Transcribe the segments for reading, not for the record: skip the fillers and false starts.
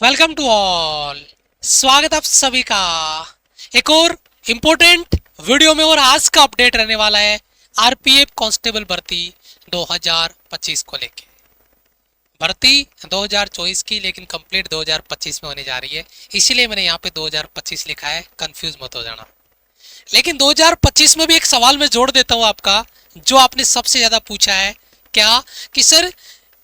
Welcome to all. स्वागत आप सभी का एक और इम्पोर्टेंट वीडियो में। और आज का अपडेट रहने वाला है आरपीएफ कांस्टेबल भर्ती 2025 को लेके। भर्ती 2024 की लेकिन कंप्लीट 2025 में होने जा रही है, इसीलिए मैंने यहाँ पे 2025 लिखा है, कंफ्यूज मत हो जाना। लेकिन 2025 में भी एक सवाल मैं जोड़ देता हूँ आपका, जो आपने सबसे ज्यादा पूछा है क्या कि सर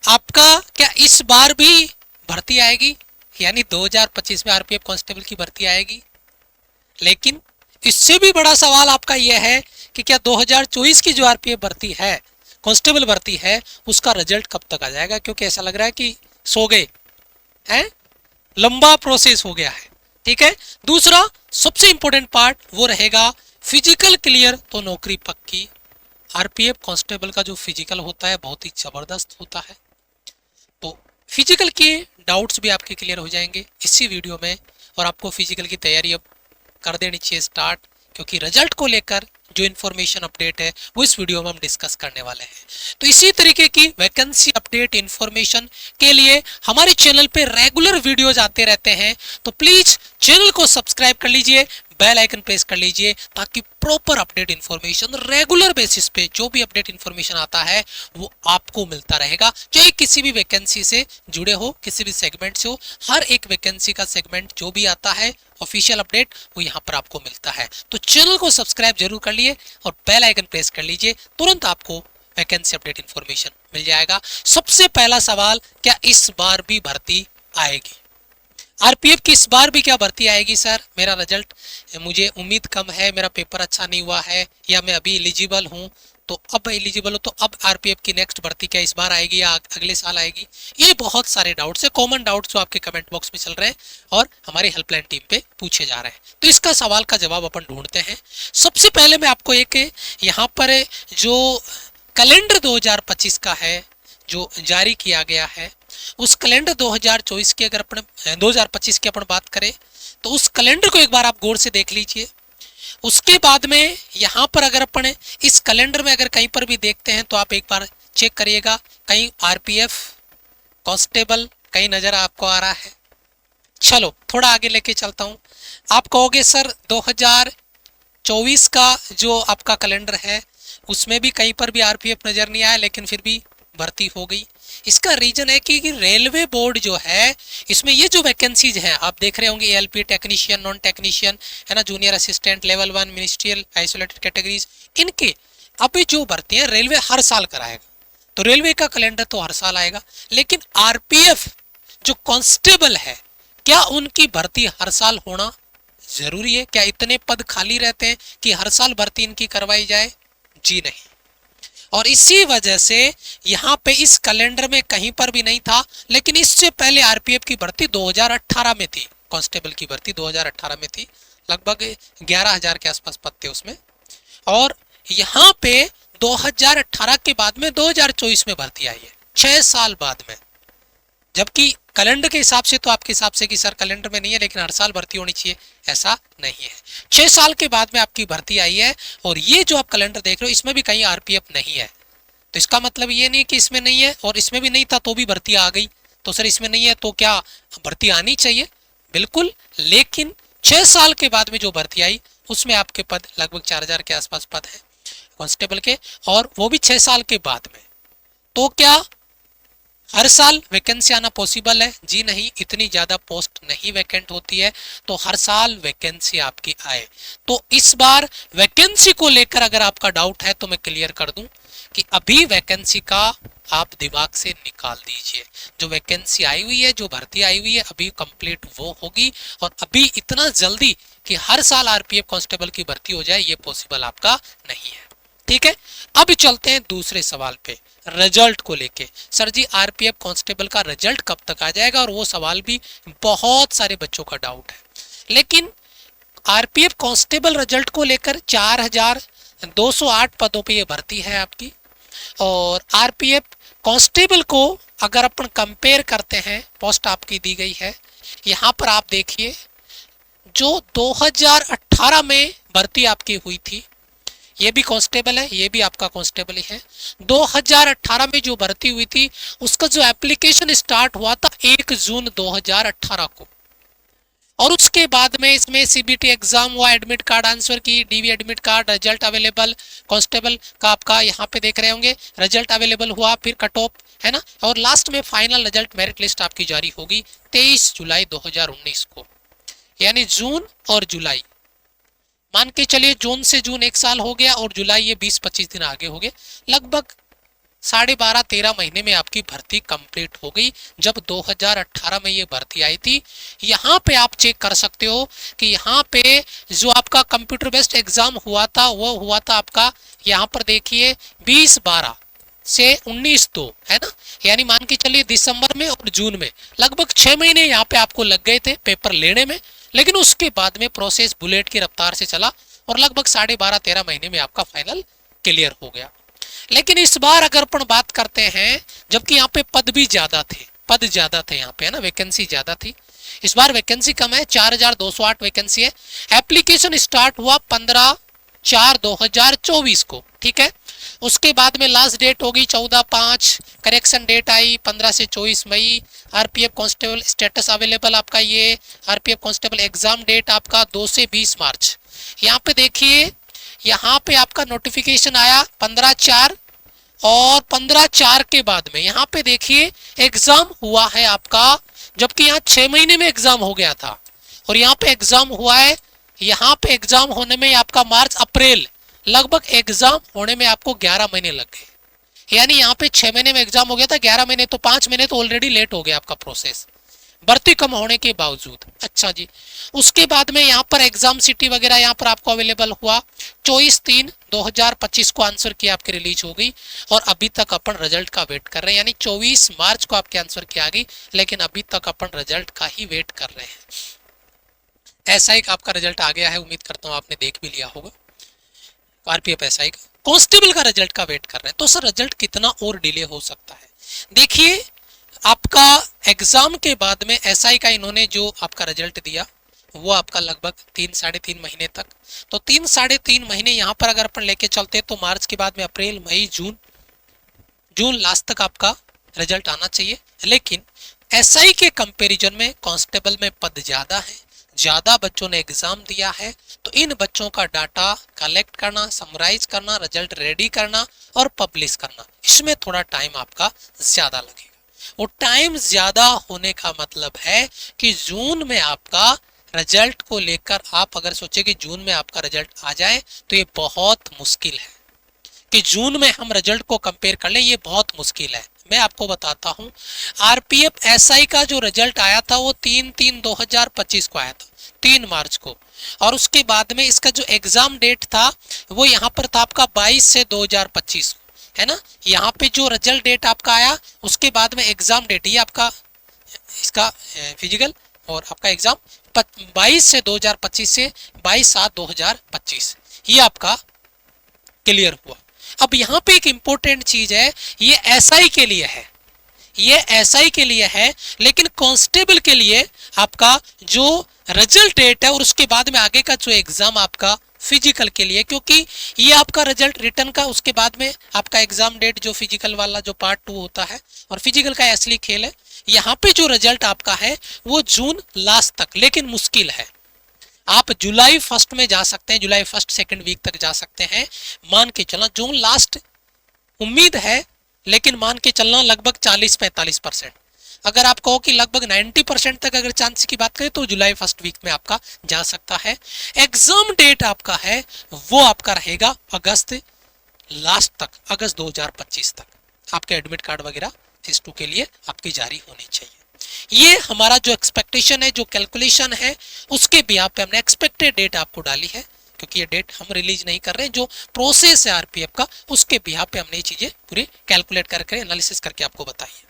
आपका क्या इस बार भी भर्ती आएगी, यानी 2025 में आरपीएफ कांस्टेबल की भर्ती आएगी। लेकिन इससे भी बड़ा सवाल आपका यह है कि क्या 2024 की जो आरपीएफ भर्ती है, कांस्टेबल भर्ती है, उसका रिजल्ट कब तक आ जाएगा, क्योंकि ऐसा लग रहा है कि सो गए हैं, लंबा प्रोसेस हो गया है। ठीक है। दूसरा सबसे इंपॉर्टेंट पार्ट वो रहेगा फिजिकल क्लियर तो नौकरी पक्की। आरपीएफ कांस्टेबल का जो फिजिकल होता है बहुत ही जबरदस्त होता है, तो फिजिकल के डाउट्स भी आपके क्लियर हो जाएंगे इसी वीडियो में। और आपको फिजिकल की तैयारी अब कर देनी चाहिए स्टार्ट, क्योंकि रिजल्ट को लेकर जो इन्फॉर्मेशन अपडेट है वो इस वीडियो में हम डिस्कस करने वाले हैं। तो इसी तरीके की वैकेंसी अपडेट इन्फॉर्मेशन के लिए हमारे चैनल पे रेगुलर वीडियोज आते रहते हैं, तो प्लीज चैनल को सब्सक्राइब कर लीजिए, बेल आइकन प्रेस कर लीजिए, ताकि proper update information regular basis पे जो भी अपडेट इन्फॉर्मेशन आता है वो आपको मिलता रहेगा। चाहे किसी भी वैकेंसी से जुड़े हो, किसी भी सेगमेंट से हो, हर एक वैकेंसी का सेगमेंट जो भी आता है ऑफिशियल अपडेट वो यहाँ पर आपको मिलता है। तो चैनल को सब्सक्राइब जरूर कर लिए और बेल आइकन प्रेस कर लीजिए, तुरंत आपको वैकेंसी अपडेट इन्फॉर्मेशन मिल जाएगा। सबसे पहला सवाल, क्या इस बार भी भर्ती आएगी? आरपीएफ की इस बार भी क्या भर्ती आएगी? सर मेरा रिजल्ट, मुझे उम्मीद कम है, मेरा पेपर अच्छा नहीं हुआ है, या मैं अभी एलिजिबल हूँ, तो अब एलिजिबल हो तो अब आरपीएफ की नेक्स्ट भर्ती क्या इस बार आएगी या अगले साल आएगी? ये बहुत सारे डाउट्स है, कॉमन डाउट्स जो आपके कमेंट बॉक्स में चल रहे हैं और हमारी हेल्पलाइन टीम पे पूछे जा रहे हैं। तो इसका सवाल का जवाब अपन ढूंढते हैं। सबसे पहले मैं आपको एक यहाँ पर जो कैलेंडर 2025 का है जो जारी किया गया है, उस कैलेंडर 2024 की अगर अपन 2025 की अपन बात करें तो उस कैलेंडर को एक बार आप गौर से देख लीजिए। उसके बाद में यहाँ पर अगर अपन इस कैलेंडर में अगर कहीं पर भी देखते हैं तो आप एक बार चेक करिएगा, कहीं आरपीएफ कांस्टेबल कहीं नजर आपको आ रहा है? चलो थोड़ा आगे लेके चलता हूँ। आप कहोगे सर 2024 का जो आपका कैलेंडर है उसमें भी कहीं पर भी आरपीएफ नजर नहीं आया, लेकिन फिर भी भर्ती हो गई। इसका रीजन है कि रेलवे बोर्ड जो है, इसमें ये जो वैकेंसीज हैं आप देख रहे होंगे, एएलपी टेक्नीशियन, नॉन टेक्नीशियन है ना, junior assistant, level 1 ministerial isolated categories, इनके अभी जो भर्ती है रेलवे हर साल कराएगा, तो रेलवे का कैलेंडर तो हर साल आएगा। लेकिन आरपीएफ जो कांस्टेबल है, क्या उनकी भर्ती हर साल होना जरूरी है? क्या इतने पद खाली रहते हैं कि हर साल भर्ती इनकी करवाई जाए? जी नहीं। और इसी वजह से यहाँ पे इस कैलेंडर में कहीं पर भी नहीं था। लेकिन इससे पहले आरपीएफ की भर्ती 2018 में थी, कांस्टेबल की भर्ती 2018 में थी, लगभग 11,000 के आसपास पद थे उसमें। और यहाँ पे 2018 के बाद में 2024 में भर्ती आई है, 6 साल बाद में। जबकि कैलेंडर के हिसाब से तो आपके हिसाब से कि सर कैलेंडर में नहीं है लेकिन हर साल भर्ती होनी चाहिए, ऐसा नहीं है। 6 साल के बाद में आपकी भर्ती आई है। और ये जो आप कैलेंडर देख रहे हो इसमें भी कहीं आरपीएफ नहीं है, तो इसका मतलब ये नहीं कि इसमें नहीं है और इसमें भी नहीं था तो भी भर्ती आ गई, तो सर इसमें नहीं है तो क्या भर्ती आनी चाहिए? बिल्कुल। लेकिन 6 साल के बाद में जो भर्ती आई उसमें आपके पद लगभग 4,000 के आसपास पद है कांस्टेबल के, और वो भी 6 साल के बाद में। तो क्या हर साल वैकेंसी आना पॉसिबल है? जी नहीं, इतनी ज़्यादा पोस्ट नहीं वैकेंट होती है तो हर साल वैकेंसी आपकी आए। तो इस बार वैकेंसी को लेकर अगर आपका डाउट है तो मैं क्लियर कर दूं कि अभी वैकेंसी का आप दिमाग से निकाल दीजिए। जो वैकेंसी आई हुई है, जो भर्ती आई हुई है, अभी कंप्लीट वो होगी। और अभी इतना जल्दी कि हर साल आरपीएफ कांस्टेबल की भर्ती हो जाए ये पॉसिबल आपका नहीं है। ठीक है। अब चलते हैं दूसरे सवाल पे, रिजल्ट को लेके। सर जी आरपीएफ कांस्टेबल का रिजल्ट कब तक आ जाएगा? और वो सवाल भी बहुत सारे बच्चों का डाउट है। लेकिन आरपीएफ कांस्टेबल रिजल्ट को लेकर 4,208 पदों पे ये भर्ती है आपकी। और आरपीएफ कांस्टेबल को अगर अपन कंपेयर करते हैं, पोस्ट आपकी दी गई है यहाँ पर, आप देखिए जो 2018 में भर्ती आपकी हुई थी, ये भी कांस्टेबल है, ये भी आपका कांस्टेबल ही है। 2018 में जो भर्ती हुई थी उसका जो एप्लीकेशन स्टार्ट हुआ था 1 जून 2018 को, और उसके बाद में इसमें सीबीटी एग्जाम हुआ, admit card answer key, DV admit card, result available, constable का आपका यहाँ पे देख रहे होंगे रिजल्ट अवेलेबल हुआ, फिर कट ऑफ है ना, और लास्ट में फाइनल रिजल्ट मेरिट लिस्ट आपकी जारी होगी 23 जुलाई 2019 को, यानी जून और जुलाई, मान के चलिए जून से जून 1 साल हो गया और जुलाई ये 20-25 दिन आगे हो गए, लगभग 12.5-13 महीने में आपकी भर्ती कंप्लीट हो गई। जब 2018 में ये भर्ती आई थी, यहाँ पे आप चेक कर सकते हो कि यहाँ पे जो आपका कंप्यूटर बेस्ड एग्जाम हुआ था वो हुआ था आपका, यहाँ पर देखिए 20/12 से 19/2 है ना, यानी मान के चलिए दिसंबर में और जून में लगभग 6 महीने यहाँ पे आपको लग गए थे पेपर लेने में, लेकिन उसके बाद में प्रोसेस बुलेट की रफ्तार से चला और लगभग 12.5-13 महीने में आपका फाइनल क्लियर हो गया। लेकिन इस बार अगर अपन बात करते हैं, जबकि यहाँ पे पद भी ज्यादा थे, पद ज्यादा थे यहाँ पे है ना, वैकेंसी ज्यादा थी, इस बार वैकेंसी कम है, 4208 वैकेंसी है। एप्लीकेशन स्टार्ट हुआ 15/4/2024 को, ठीक है। उसके बाद में लास्ट डेट होगी 14/5, करेक्शन डेट आई 15 से 24 मई। आरपीएफ कांस्टेबल स्टेटस अवेलेबल आपका, ये आरपीएफ कांस्टेबल एग्जाम डेट आपका 2 से 20 मार्च। यहाँ पे देखिए, यहाँ पे आपका नोटिफिकेशन आया 15/4, और 15/4 के बाद में यहाँ पे देखिए एग्जाम हुआ है आपका, जबकि यहाँ 6 महीने में एग्जाम हो गया था, और यहाँ पे एग्जाम हुआ है, यहाँ पे एग्जाम होने में आपका मार्च अप्रैल, लगभग एग्जाम होने में आपको 11 महीने लग गए, यानी यहाँ पे 6 महीने में एग्जाम हो गया था, 11 महीने तो 5 महीने तो ऑलरेडी लेट हो गया आपका प्रोसेस, भर्ती कम होने के बावजूद। अच्छा जी, उसके बाद में यहाँ पर एग्जाम सिटी वगैरह यहाँ पर आपको अवेलेबल हुआ 24/3/2025 को आंसर की आपकी रिलीज हो गई, और अभी तक अपन रिजल्ट का वेट कर रहे हैं, यानी 24 मार्च को आपके आंसर की आ गई, लेकिन अभी तक अपन रिजल्ट का ही वेट कर रहे हैं। ऐसा ही आपका रिजल्ट आ गया है, उम्मीद करता हूँ आपने देख भी लिया होगा, आरपीएफ एसआई का। कांस्टेबल का रिजल्ट का वेट कर रहे हैं, तो सर रिजल्ट कितना और डिले हो सकता है? देखिए, आपका एग्जाम के बाद में एसआई का इन्होंने जो आपका रिजल्ट दिया वो आपका लगभग 3-3.5 महीने तक, तो 3-3.5 महीने यहाँ पर अगर अपन लेके चलते तो मार्च के बाद में अप्रैल मई जून लास्ट तक आपका रिजल्ट आना चाहिए। लेकिन एसआई के कंपैरिजन में कांस्टेबल में पद ज्यादा है, ज्यादा बच्चों ने एग्जाम दिया है, तो इन बच्चों का डाटा कलेक्ट करना, समराइज करना, रिजल्ट रेडी करना और पब्लिश करना, इसमें थोड़ा टाइम आपका ज्यादा लगेगा। वो टाइम ज्यादा होने का मतलब है कि जून में आपका रिजल्ट को लेकर आप अगर सोचे कि जून में आपका रिजल्ट आ जाए तो ये बहुत मुश्किल है, कि जून में हम रिजल्ट को कंपेयर कर लें, ये बहुत मुश्किल है। मैं आपको बताता हूं, आरपीएफ एसआई का जो रिजल्ट आया था वो 3/3/2025 को आया था, 3 मार्च को, और उसके बाद में इसका जो एग्जाम डेट था वो यहाँ पर था आपका 22 से 2025 है ना। यहाँ पे जो रिजल्ट डेट आपका आया उसके बाद में एग्जाम डेट, ये आपका इसका फिजिकल और आपका एग्जाम 22 से 2025 से 22/7/2025 ये आपका क्लियर हुआ। अब यहाँ पे एक इंपॉर्टेंट चीज है, ये एसआई के लिए है, ये एसआई के लिए है, लेकिन कांस्टेबल के लिए आपका जो रिजल्ट डेट है और उसके बाद में आगे का जो एग्जाम आपका फिजिकल के लिए, क्योंकि ये आपका रिजल्ट रिटर्न का, उसके बाद में आपका एग्जाम डेट जो फिजिकल वाला जो पार्ट 2 होता है, और फिजिकल का असली खेल है। यहाँ पे जो रिजल्ट आपका है वो जून लास्ट तक, लेकिन मुश्किल है। आप जुलाई 1 में जा सकते हैं, जुलाई 1 2nd वीक तक जा सकते हैं, मान के चलना जून लास्ट उम्मीद है, लेकिन मान के चलना लगभग 40-45%। अगर आप कहो कि लगभग 90% तक अगर चांस की बात करें तो जुलाई 1 वीक में आपका जा सकता है। एग्जाम डेट आपका है वो आपका रहेगा अगस्त लास्ट तक, अगस्त 2025 तक आपके एडमिट कार्ड वगैरह फेज 2 के लिए आपकी जारी होनी चाहिए। ये हमारा जो एक्सपेक्टेशन है, जो कैलकुलेशन है, उसके बिहाफ पे हमने एक्सपेक्टेड डेट आपको डाली है, क्योंकि ये डेट हम रिलीज नहीं कर रहे हैं, जो प्रोसेस है आरपीएफ का उसके बिहाफ पे हमने ये चीजें पूरी कैलकुलेट करके एनालिसिस करके आपको बताई है।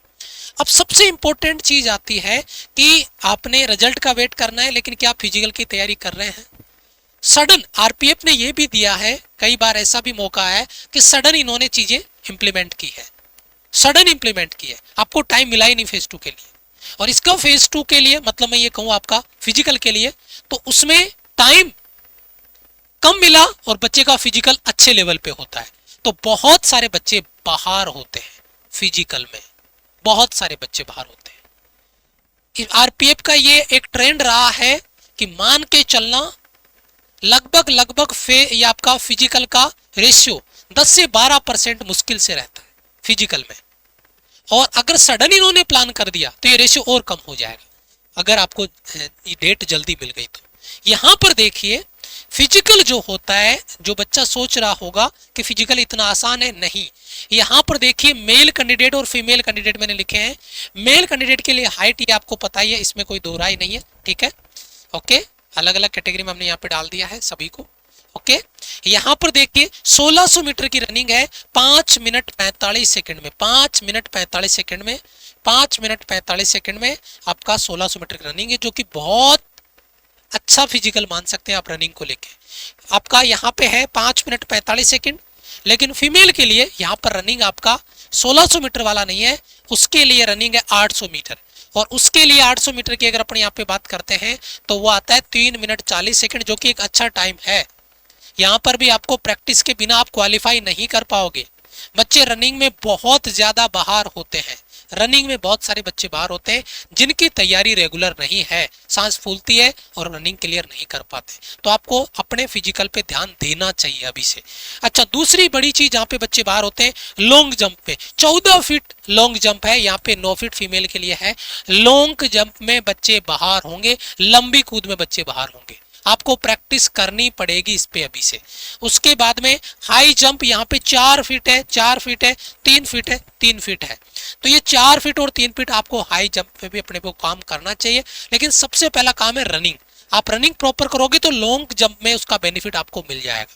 अब सबसे इंपॉर्टेंट चीज आती है कि आपने रिजल्ट का वेट करना है, लेकिन क्या फिजिकल की तैयारी कर रहे हैं? सडन आरपीएफ ने ये भी दिया है, कई बार ऐसा भी मौका है कि सडन इन्होंने चीजें इंप्लीमेंट की है, सडन इंप्लीमेंट की है, आपको टाइम मिला ही नहीं फेज 2 के लिए। और इसका फेज 2 के लिए मतलब मैं ये कहूँ आपका फिजिकल के लिए, तो उसमें टाइम कम मिला और बच्चे का फिजिकल अच्छे लेवल पे होता है, तो बहुत सारे बच्चे बाहर होते हैं फिजिकल में, बहुत सारे बच्चे बाहर होते हैं। आरपीएफ का ये एक ट्रेंड रहा है कि मान के चलना लगभग लगभग ये आपका फिजिकल का रेशियो 10 से 12% मुश्किल से रहता है फिजिकल में, और अगर सडन इन्होंने प्लान कर दिया तो ये रेशियो और कम हो जाएगा अगर आपको ये डेट जल्दी मिल गई तो। यहां पर देखिए फिजिकल जो होता है, जो बच्चा सोच रहा होगा कि फिजिकल इतना आसान है, नहीं। यहां पर देखिए मेल कैंडिडेट और फीमेल कैंडिडेट मैंने लिखे हैं। मेल कैंडिडेट के लिए हाइट ये आपको पता ही है, इसमें कोई दो राय नहीं है, ठीक है, ओके। अलग अलग कैटेगरी में हमने यहाँ पे डाल दिया है सभी को, ओके। यहां पर देखिए 1600 मीटर की रनिंग है 5 मिनट 45 सेकंड में, 5 मिनट 45 सेकंड में, 5 मिनट 45 सेकंड में आपका 1600 मीटर की रनिंग है, जो कि बहुत अच्छा फिजिकल मान सकते हैं आप रनिंग को लेके। आपका यहाँ पे है 5 मिनट 45 सेकंड, लेकिन फीमेल के लिए यहाँ पर रनिंग आपका 1600 मीटर वाला नहीं है, उसके लिए रनिंग है 800 मीटर, और उसके लिए 800 मीटर की अगर अपन यहाँ पे बात करते हैं तो वो आता है 3 मिनट 40 सेकंड, जो कि एक अच्छा टाइम है। यहाँ पर भी आपको प्रैक्टिस के बिना आप क्वालिफाई नहीं कर पाओगे। बच्चे रनिंग में बहुत ज्यादा बाहर होते हैं, रनिंग में बहुत सारे बच्चे बाहर होते हैं जिनकी तैयारी रेगुलर नहीं है, सांस फूलती है और रनिंग क्लियर नहीं कर पाते। तो आपको अपने फिजिकल पे ध्यान देना चाहिए अभी से। अच्छा, दूसरी बड़ी चीज जहाँ पे बच्चे बाहर होते हैं लॉन्ग जंप पे, 14 फीट लॉन्ग जंप है, यहाँ पे 9 फीट फीमेल के लिए है। लॉन्ग जंप में बच्चे बाहर होंगे, लंबी कूद में बच्चे बाहर होंगे, आपको प्रैक्टिस करनी पड़ेगी इस पे अभी से। उसके बाद में हाई जंप यहाँ पे 4 फीट है, 4 फीट है, 3 फीट है, 3 फीट है। तो ये 4 फीट और 3 फीट आपको हाई जंप पे भी अपने को काम करना चाहिए, लेकिन सबसे पहला काम है रनिंग। आप रनिंग प्रॉपर करोगे तो लॉन्ग जंप में उसका बेनिफिट आपको मिल जाएगा।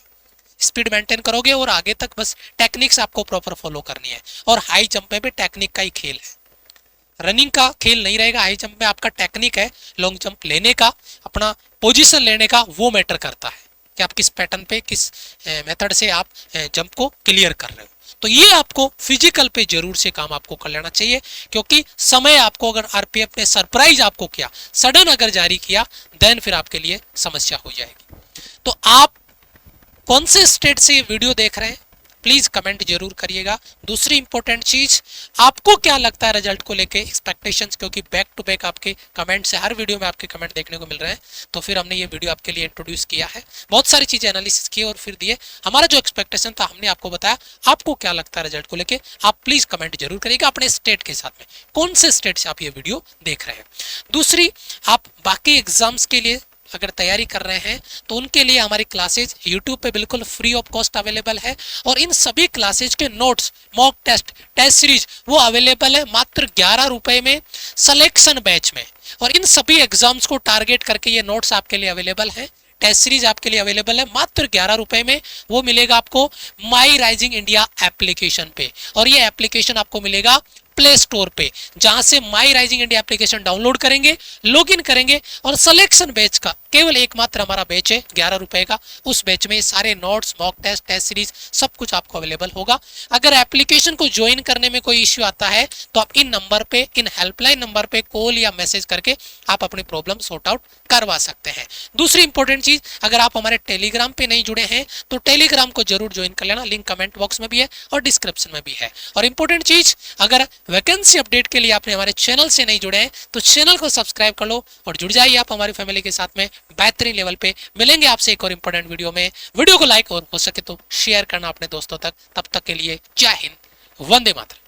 स्पीड मेंटेन करोगे और आगे तक बस टेक्निक्स आपको प्रॉपर फॉलो करनी है, और हाई जंप में भी टेक्निक का ही खेल है, रनिंग का खेल नहीं रहेगा। हाई जंप में आपका टेक्निक है, लॉन्ग जंप लेने का, अपना पोजीशन लेने का, वो मैटर करता है कि आप किस पैटर्न पे, किस मेथड से आप जंप को क्लियर कर रहे हो। तो ये आपको फिजिकल पे जरूर से काम आपको कर लेना चाहिए, क्योंकि समय आपको अगर आरपीएफ ने सरप्राइज आपको किया, सडन अगर जारी किया, देन फिर आपके लिए समस्या हो जाएगी। तो आप कौन से स्टेट से ये वीडियो देख रहे हैं प्लीज कमेंट जरूर करिएगा। दूसरी इंपॉर्टेंट चीज, आपको क्या लगता है रिजल्ट को लेके, एक्सपेक्टेशंस, क्योंकि बैक टू बैक आपके कमेंट से हर वीडियो में आपके कमेंट देखने को मिल रहे हैं, तो फिर हमने ये वीडियो आपके लिए इंट्रोड्यूस किया है, बहुत सारी चीजें एनालिसिस की और फिर दिए। हमारा जो एक्सपेक्टेशन था हमने आपको बताया, आपको क्या लगता है रिजल्ट को लेके, आप प्लीज कमेंट जरूर करिएगा अपने स्टेट के साथ में, कौन से स्टेट से आप ये वीडियो देख रहे हैं। दूसरी, आप बाकी एग्जाम्स के लिए अगर तैयारी कर रहे हैं तो उनके लिए हमारी क्लासेज YouTube पे बिल्कुल फ्री ऑफ कॉस्ट अवेलेबल है, और इन सभी क्लासेज के notes, mock test, test series वो अवेलेबल है मात्र 11 रुपए में सिलेक्शन बैच में। और इन सभी एग्जाम्स को टारगेट करके ये नोट्स आपके लिए अवेलेबल है, टेस्ट सीरीज आपके लिए अवेलेबल है मात्र 11 रुपए में। वो मिलेगा आपको माई राइजिंग इंडिया एप्लीकेशन पे, और ये एप्लीकेशन आपको मिलेगा प्ले स्टोर पे, जहां से माई राइजिंग इंडिया एप्लीकेशन डाउनलोड करेंगे, लॉगिन करेंगे, और सिलेक्शन बैच का केवल एकमात्र हमारा बैच है 11 रुपए का, उस बैच में सारे notes, mock test, test series सब कुछ आपको अवेलेबल होगा। अगर एप्लीकेशन को ज्वाइन करने में कोई इश्यू आता है तो आप इन नंबर पे, इन हेल्पलाइन नंबर पे कॉल या मैसेज करके आप अपनी प्रॉब्लम सॉर्ट आउट करवा सकते हैं। दूसरी इंपॉर्टेंट चीज, अगर आप हमारे टेलीग्राम पे नहीं जुड़े हैं तो टेलीग्राम को जरूर ज्वाइन कर लेना, लिंक कमेंट बॉक्स में भी है और डिस्क्रिप्शन में भी है। और इंपॉर्टेंट चीज, अगर वैकेंसी अपडेट के लिए आपने हमारे चैनल से नहीं जुड़े हैं तो चैनल को सब्सक्राइब कर लो और जुड़ जाइए आप हमारी फैमिली के साथ में बेहतरीन लेवल पे। मिलेंगे आपसे एक और इंपॉर्टेंट वीडियो में। वीडियो को लाइक और हो सके तो शेयर करना अपने दोस्तों तक। तब तक के लिए जय हिंद, वंदे मातरम।